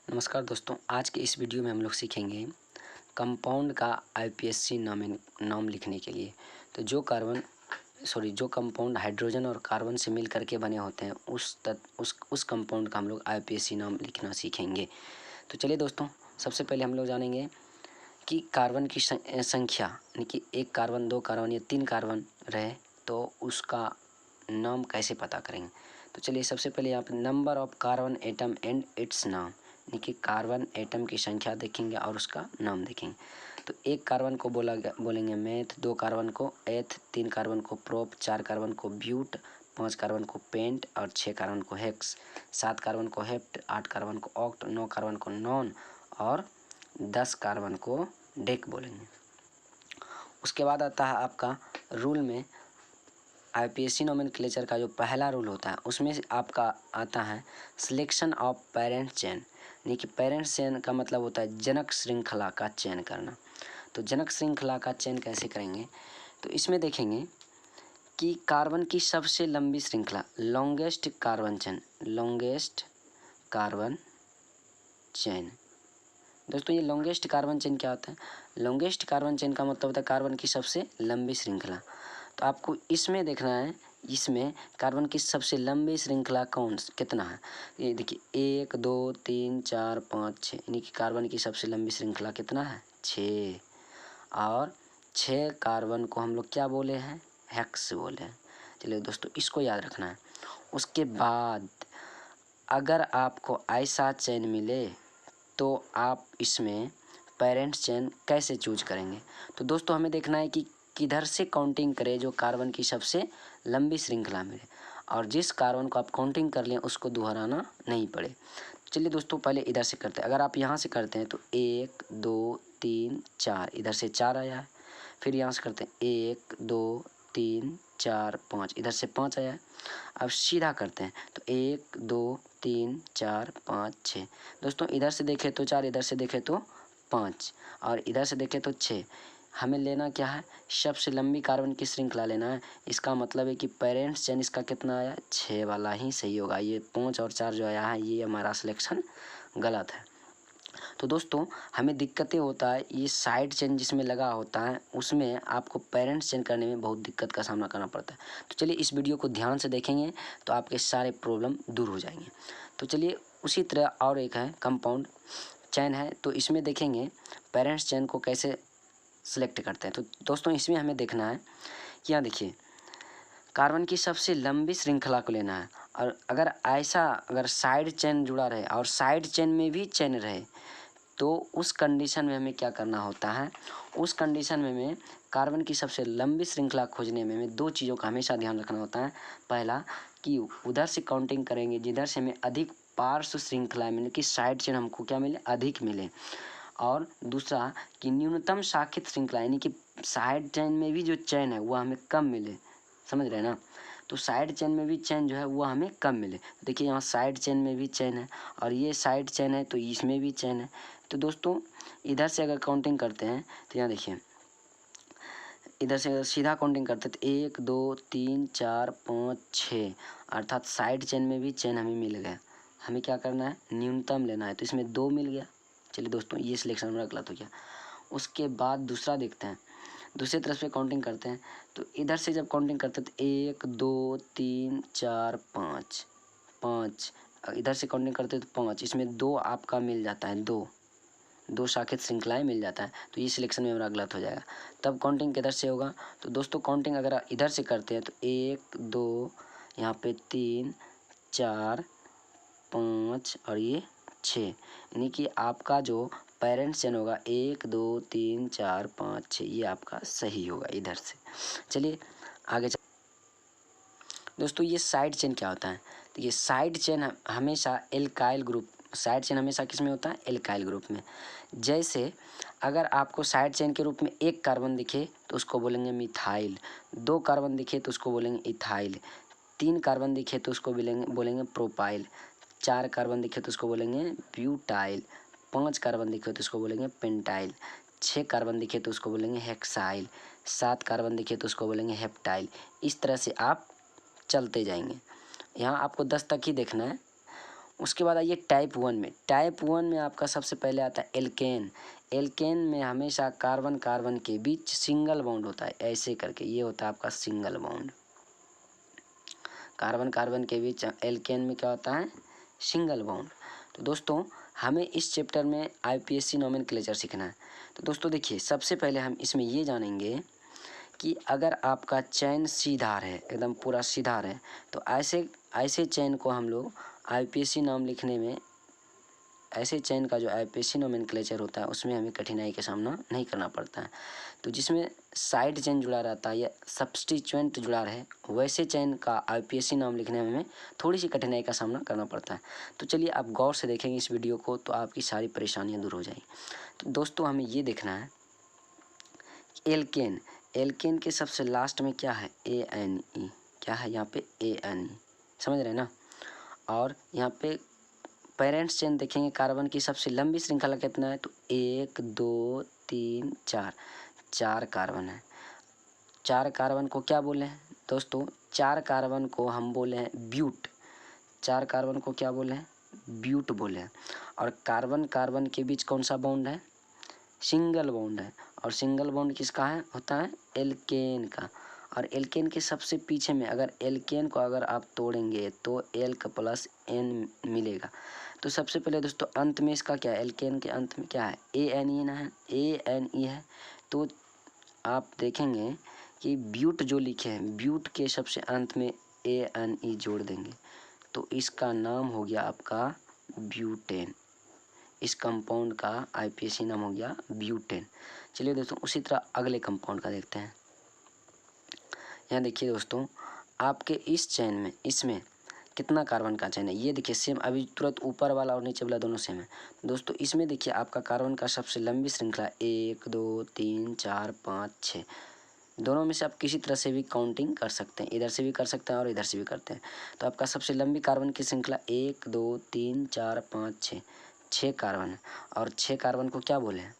नमस्कार दोस्तों, आज के इस वीडियो में हम लोग सीखेंगे कंपाउंड का आईपीएससी नाम लिखने के लिए। तो जो कंपाउंड हाइड्रोजन और कार्बन से मिल करके बने होते हैं उस कंपाउंड का हम लोग आईपीएससी नाम लिखना सीखेंगे। तो चलिए दोस्तों, सबसे पहले हम लोग जानेंगे कि कार्बन की संख्या, यानी कि 1 कार्बन, 2 कार्बन या 3 कार्बन रहे तो उसका नाम कैसे पता करेंगे। तो चलिए सबसे पहले यहाँ पे number of carbon atom and it's नाम, यानी कि कार्बन एटम की संख्या देखेंगे और उसका नाम देखेंगे। तो 1 कार्बन को बोलेंगे मेथ, 2 कार्बन को एथ, 3 कार्बन को प्रोप, 4 कार्बन को ब्यूट, 5 कार्बन को पेंट और 6 कार्बन को हेक्स, 7 कार्बन को हेप्ट, 8 कार्बन को ऑक्ट, 9 कार्बन को नॉन और 10 कार्बन को डेक बोलेंगे। उसके बाद आता है आपका रूल में आईपीएससी नोमेनक्लेचर का जो पहला रूल होता है उसमें से आपका आता है सिलेक्शन ऑफ पेरेंट चेन, यानी कि पेरेंट चेन का मतलब होता है जनक श्रृंखला का चयन करना। तो जनक श्रृंखला का चयन कैसे करेंगे, तो इसमें देखेंगे कि कार्बन की सबसे लंबी श्रृंखला लॉन्गेस्ट कार्बन चेन। दोस्तों ये लॉन्गेस्ट कार्बन चेन क्या होता है? लॉन्गेस्ट कार्बन चेन का मतलब होता है कार्बन की सबसे लंबी श्रृंखला। तो आपको इसमें देखना है, इसमें कार्बन की सबसे लंबी श्रृंखला कितना है। ये देखिए 1 2 3 4 5 6, यानी कि कार्बन की सबसे लंबी श्रृंखला कितना है? 6। और 6 कार्बन को हम लोग क्या बोले हैं? हेक्स बोले हैं। चलिए दोस्तों इसको याद रखना है। उसके बाद अगर आपको ऐसा चेन मिले तो आप इसमें पेरेंट्स चेन कैसे चूज करेंगे। तो दोस्तों हमें देखना है कि किधर से काउंटिंग करें जो कार्बन की सबसे लंबी श्रृंखला मिले, और जिस कार्बन को आप काउंटिंग कर लें उसको दोहराना नहीं पड़े। चलिए दोस्तों पहले इधर से करते हैं। अगर आप यहाँ से करते हैं तो 1 2 3 4, इधर से 4 आया है। फिर यहाँ से करते हैं 1 2 3 4 5, इधर से 5 आया है। अब सीधा करते हैं तो 1 2 3 4 5 6। दोस्तों इधर से देखें तो 4, इधर से देखें तो 5 और इधर से देखें तो 6। हमें लेना क्या है? सबसे लंबी कार्बन की श्रृंखला लेना है। इसका मतलब है कि पेरेंट्स चेन इसका कितना आया? 6 वाला ही सही होगा। ये 5 और 4 जो आया है ये हमारा सिलेक्शन गलत है। तो दोस्तों हमें दिक्कतें होता है, ये साइड चेन जिसमें लगा होता है उसमें आपको पेरेंट्स चेन करने में बहुत दिक्कत का सामना करना पड़ता है। तो चलिए इस वीडियो को ध्यान से देखेंगे तो आपके सारे प्रॉब्लम दूर हो जाएंगे। तो चलिए उसी तरह और एक है कंपाउंड चेन है, तो इसमें देखेंगे पेरेंट्स चेन को कैसे सिलेक्ट करते हैं। तो दोस्तों इसमें हमें देखना है कि यहाँ देखिए कार्बन की सबसे लंबी श्रृंखला को लेना है, और अगर साइड चेन जुड़ा रहे और साइड चेन में भी चेन रहे तो उस कंडीशन में हमें क्या करना होता है? उस कंडीशन में हमें कार्बन की सबसे लंबी श्रृंखला खोजने में हमें 2 चीज़ों का हमेशा ध्यान रखना होता है। पहला कि उधर से काउंटिंग करेंगे जिधर से हमें अधिक पार्श्व श्रृंखला मिले, कि साइड चेन हमको क्या मिले? अधिक मिले। और दूसरा कि न्यूनतम शाखित श्रृंखला, यानी कि साइड चेन में भी जो चेन है वह हमें कम मिले। समझ रहे हैं ना? तो साइड चेन में भी चेन जो है वह हमें कम मिले। देखिए यहाँ साइड चेन में भी चेन है और ये साइड चेन है तो इसमें भी चेन है। तो दोस्तों इधर से अगर काउंटिंग करते हैं तो यहाँ देखिए इधर से अगर सीधा काउंटिंग करते हैं तो 1 2 3 4 5 6, अर्थात साइड चेन में भी चेन हमें मिल गया। हमें क्या करना है? न्यूनतम लेना है। तो इसमें 2 मिल गया। चलिए दोस्तों ये सिलेक्शन हमारा गलत हो गया। उसके बाद दूसरा देखते हैं, दूसरी तरफ से काउंटिंग करते हैं। तो इधर से जब काउंटिंग करते हैं तो 1 2 3 4 5 5, इधर से काउंटिंग करते हैं तो 5, इसमें 2 आपका मिल जाता है, 2 शाखित श्रृंखलाएं मिल जाता है। तो ये सिलेक्शन में हमारा गलत हो जाएगा। तब काउंटिंग किधर से होगा? तो दोस्तों काउंटिंग अगर इधर से करते हैं तो 1 2, यहाँ पे 3 4 5 और ये 6, यानी कि आपका जो पेरेंट्स चेन होगा 1 2 3 4 5 6, ये आपका सही होगा इधर से। चलिए आगे दोस्तों ये साइड चेन क्या होता है? तो ये साइड चेन हमेशा एल्काइल ग्रुप, साइड चेन हमेशा किस में होता है? एल्काइल ग्रुप में। जैसे अगर आपको साइड चेन के रूप में 1 कार्बन दिखे तो उसको बोलेंगे मिथाइल, 2 कार्बन दिखे तो उसको बोलेंगे इथाइल, 3 कार्बन दिखे तो उसको बोलेंगे प्रोपाइल, 4 कार्बन दिखे तो उसको बोलेंगे ब्यूटाइल, 5 कार्बन दिखे तो उसको बोलेंगे पेंटाइल, 6 कार्बन दिखे तो उसको बोलेंगे हेक्साइल, 7 कार्बन दिखे तो उसको बोलेंगे हेप्टाइल। इस तरह से आप चलते जाएंगे। यहाँ आपको 10 तक ही देखना है। उसके बाद आइए टाइप 1 में। टाइप 1 में आपका सबसे पहले आता है एल्केन। एल्केन में हमेशा कार्बन कार्बन के बीच सिंगल बॉन्ड होता है, ऐसे करके ये होता है आपका सिंगल बॉन्ड। कार्बन कार्बन के बीच एल्केन में क्या होता है, सिंगल बॉन्ड। तो दोस्तों हमें इस चैप्टर में आईपीएससी नोमेनक्लेचर सीखना है। तो दोस्तों देखिए, सबसे पहले हम इसमें ये जानेंगे कि अगर आपका चैन सीधा है, एकदम पूरा सीधा है, तो ऐसे चैन को हम लोग आईपीएससी नाम लिखने में, ऐसे चैन का जो आईपीएससी नोमेनक्लेचर होता है उसमें हमें कठिनाई का सामना नहीं करना पड़ता है। तो जिसमें साइड चेन जुड़ा रहता है या सब्स्टिट्यूएंट जुड़ा रहे, वैसे चेन का आईपीएससी नाम लिखने में हमें थोड़ी सी कठिनाई का सामना करना पड़ता है। तो चलिए आप गौर से देखेंगे इस वीडियो को तो आपकी सारी परेशानियां दूर हो जाएंगी। तो दोस्तों हमें ये देखना है एल्केन, एल्केन के सबसे लास्ट में क्या है, ANE, क्या है यहाँ पे ANE, समझ रहे हैं ना। और यहाँ पे पेरेंट्स चेन देखेंगे, कार्बन की सबसे लंबी श्रृंखला कितना है, तो 1 2 3 4, 4 कार्बन है। 4 कार्बन को क्या बोले हैं दोस्तों, 4 कार्बन को हम बोले हैं ब्यूट। 4 कार्बन को क्या बोले हैं, ब्यूट बोले हैं। और कार्बन कार्बन के बीच कौन सा बॉन्ड है, सिंगल बॉन्ड है। और सिंगल बॉन्ड किसका है, होता है एल्केन का। और एल्केन के सबसे पीछे में अगर एल्केन को अगर आप तोड़ेंगे तो एल्क प्लस N मिलेगा। तो सबसे पहले दोस्तों अंत में इसका क्या है, एल्केन के अंत में क्या है, ANE ना है, ANE है। तो आप देखेंगे कि ब्यूट जो लिखे हैं, ब्यूट के सबसे अंत में ANE जोड़ देंगे तो इसका नाम हो गया आपका ब्यूटेन। इस कंपाउंड का आईपीएससी नाम हो गया ब्यूटेन। चलिए दोस्तों उसी तरह अगले कंपाउंड का देखते हैं। यहाँ देखिए दोस्तों, आपके इस चेन में, इसमें कितना कार्बन का चेन है, ये देखिए सेम, अभी तुरंत ऊपर वाला और नीचे वाला दोनों सेम है। दोस्तों इसमें देखिए आपका कार्बन का सबसे लंबी श्रृंखला 1 2 3 4 5 6, दोनों में से आप किसी तरह से भी काउंटिंग कर सकते हैं, इधर से भी कर सकते हैं और इधर से भी करते हैं। तो आपका सबसे लंबी कार्बन की श्रृंखला 1 2 3 4 5 6, 6 कार्बन है। और 6 कार्बन को क्या बोले हैं,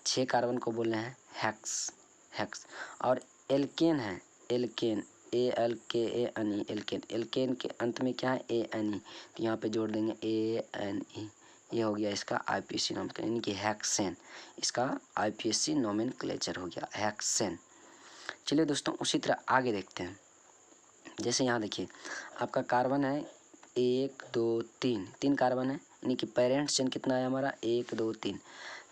6 कार्बन को बोले हैं हेक्स, हेक्स। और एल्केन है, एल्केन ALKANE, एल्केन, एल्केन के अंत में क्या है, ANE, तो यहाँ पे जोड़ देंगे ANE। ये हो गया इसका आईपीएससी नाम, यानी कि हेक्सेन, इसका आईपीएससी नोमेनक्लेचर हो गया हेक्सेन। चलिए दोस्तों उसी तरह आगे देखते हैं। जैसे यहाँ देखिए आपका कार्बन है 1 2 3, 3 कार्बन है, यानी कि पेरेंट्स चेन कितना है हमारा 1 2 3,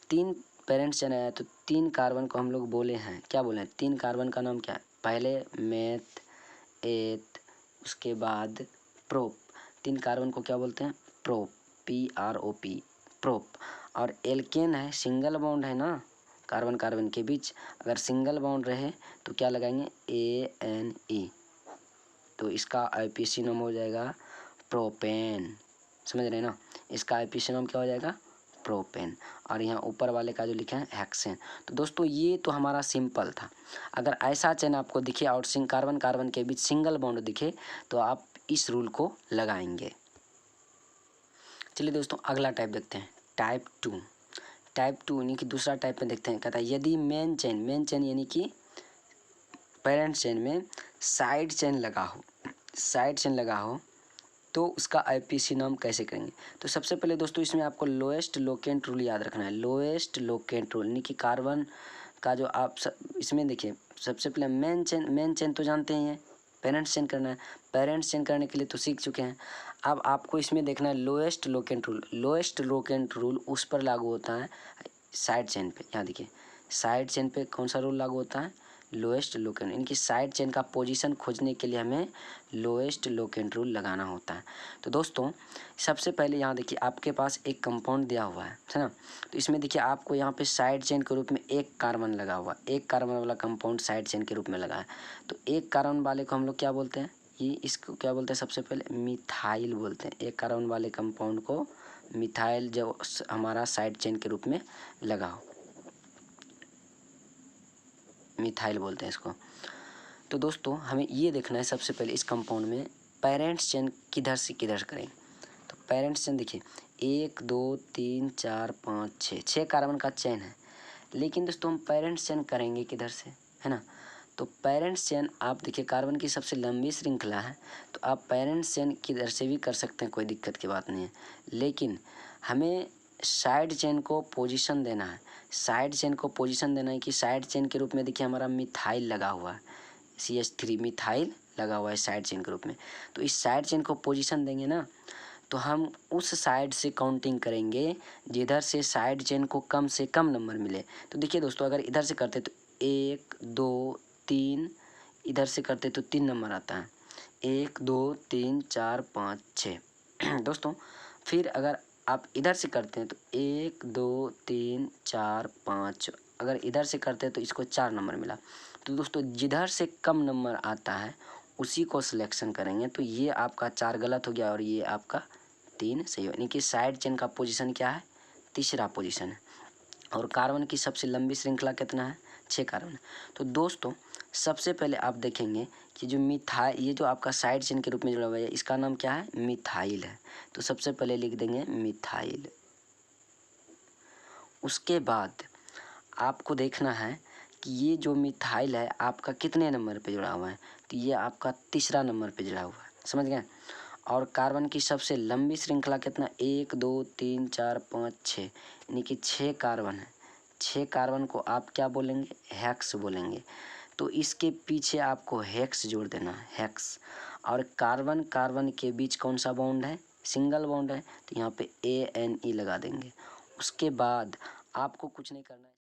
3 पेरेंट्स चेन आया। तो 3 कार्बन को हम लोग बोले हैं, क्या बोले हैं, 3 कार्बन का नाम क्या है, पहले मेथ, एथ, उसके बाद प्रोप। 3 कार्बन को क्या बोलते हैं, प्रोप, PROP, प्रोप। और एल्केन है, सिंगल बॉन्ड है ना, कार्बन कार्बन के बीच अगर सिंगल बॉन्ड रहे तो क्या लगाएंगे, ANE, तो इसका आईपीएससी नाम हो जाएगा प्रोपेन, समझ रहे हैं ना। इसका आईपीएससी नाम क्या हो जाएगा, प्रोपेन। और यहाँ ऊपर वाले का जो लिखे हैं हेक्सेन। तो दोस्तों ये तो हमारा सिंपल था। अगर ऐसा चेन आपको दिखे और कार्बन कार्बन के बीच सिंगल बॉन्ड दिखे तो आप इस रूल को लगाएंगे। चलिए दोस्तों अगला टाइप देखते हैं, टाइप 2। टाइप 2 यानी कि दूसरा टाइप में देखते हैं, कहता है यदि मेन चेन यानी कि पेरेंट चेन में साइड चेन लगा हो, साइड चेन लगा हो तो उसका आईपीएससी नाम कैसे करेंगे। तो सबसे पहले दोस्तों इसमें आपको लोएस्ट लोकेंट रूल याद रखना है, लोएस्ट लोकेंट रूल, यानी कि कार्बन का जो आप इसमें देखिए सबसे पहले मेन चेन तो जानते ही हैं, पेरेंट्स चेन करना है, पेरेंट्स चेन करने के लिए तो सीख चुके हैं। अब आपको इसमें देखना है lowest locant rule. Lowest locant rule उस पर लागू होता है साइड चेन पे। यहाँ देखिए साइड चेन पे कौन सा रूल लागू होता है, लोएस्ट लोकेंट, इनकी साइड चेन का पोजीशन खोजने के लिए हमें लोएस्ट लोकेंट रूल लगाना होता है। तो दोस्तों सबसे पहले यहाँ देखिए आपके पास एक कंपाउंड दिया हुआ है ना, तो इसमें देखिए आपको यहाँ पे साइड चेन के रूप में एक कार्बन लगा हुआ, एक कार्बन वाला कंपाउंड साइड चेन के रूप में लगा है। तो एक कार्बन वाले को हम लोग क्या बोलते हैं, ये इसको क्या बोलते हैं, सबसे पहले मिथाइल बोलते हैं। एक कार्बन वाले कंपाउंड को मिथाइल जो हमारा साइड चेन के रूप में लगा हो, मिथाइल बोलते हैं इसको। तो दोस्तों हमें ये देखना है सबसे पहले इस कंपाउंड में पेरेंट्स चेन किधर से किधर करें। तो पेरेंट्स चेन देखिए 1 2 3 4 5 6, 6 कार्बन का चेन है, लेकिन दोस्तों हम पेरेंट्स चेन करेंगे किधर से, है ना। तो पेरेंट्स चेन आप देखिए कार्बन की सबसे लंबी श्रृंखला है, तो आप पेरेंट्स चेन किधर से भी कर सकते हैं, कोई दिक्कत की बात नहीं है। लेकिन हमें साइड चेन को पोजीशन देना है, साइड चेन को पोजीशन देना है कि साइड चेन के रूप में देखिए हमारा मिथाइल लगा हुआ है, CH3 मिथाइल लगा हुआ है साइड चेन के रूप में। तो इस साइड चेन को पोजीशन देंगे ना, तो हम उस साइड से काउंटिंग करेंगे जिधर से साइड चेन को कम से कम नंबर मिले। तो देखिए दोस्तों, अगर इधर से करते तो 1 2 3, इधर से करते तो 3 नंबर आता है, 1 2 3 4 5 6 दोस्तों। फिर अगर आप इधर से करते हैं तो 1 2 3 4 5, अगर इधर से करते हैं तो इसको 4 नंबर मिला। तो दोस्तों जिधर से कम नंबर आता है उसी को सिलेक्शन करेंगे। तो ये आपका 4 गलत हो गया और ये आपका 3 सही हो, यानी कि साइड चेन का पोजीशन क्या है, तीसरा पोजीशन है। और कार्बन की सबसे लंबी श्रृंखला कितना है, 6 कार्बन है। तो दोस्तों सबसे पहले आप देखेंगे कि जो मिथाइल, ये जो आपका साइड चेन के रूप में जुड़ा हुआ है, इसका नाम क्या है, मिथाइल है। तो सबसे पहले लिख देंगे मिथाइल। उसके बाद आपको देखना है कि ये जो मिथाइल है आपका कितने नंबर पे जुड़ा हुआ है, तो ये आपका तीसरा नंबर पे जुड़ा हुआ है, समझ गए। और कार्बन की सबसे लंबी श्रृंखला कितना, 1 2 3 4 5 6, यानी कि 6 कार्बन है। 6 कार्बन को आप क्या बोलेंगे, हेक्स बोलेंगे। तो इसके पीछे आपको हेक्स जोड़ देना है, हेक्स। और कार्बन कार्बन के बीच कौन सा बॉन्ड है, सिंगल बॉन्ड है, तो यहाँ पे ANE लगा देंगे। उसके बाद आपको कुछ नहीं करना है।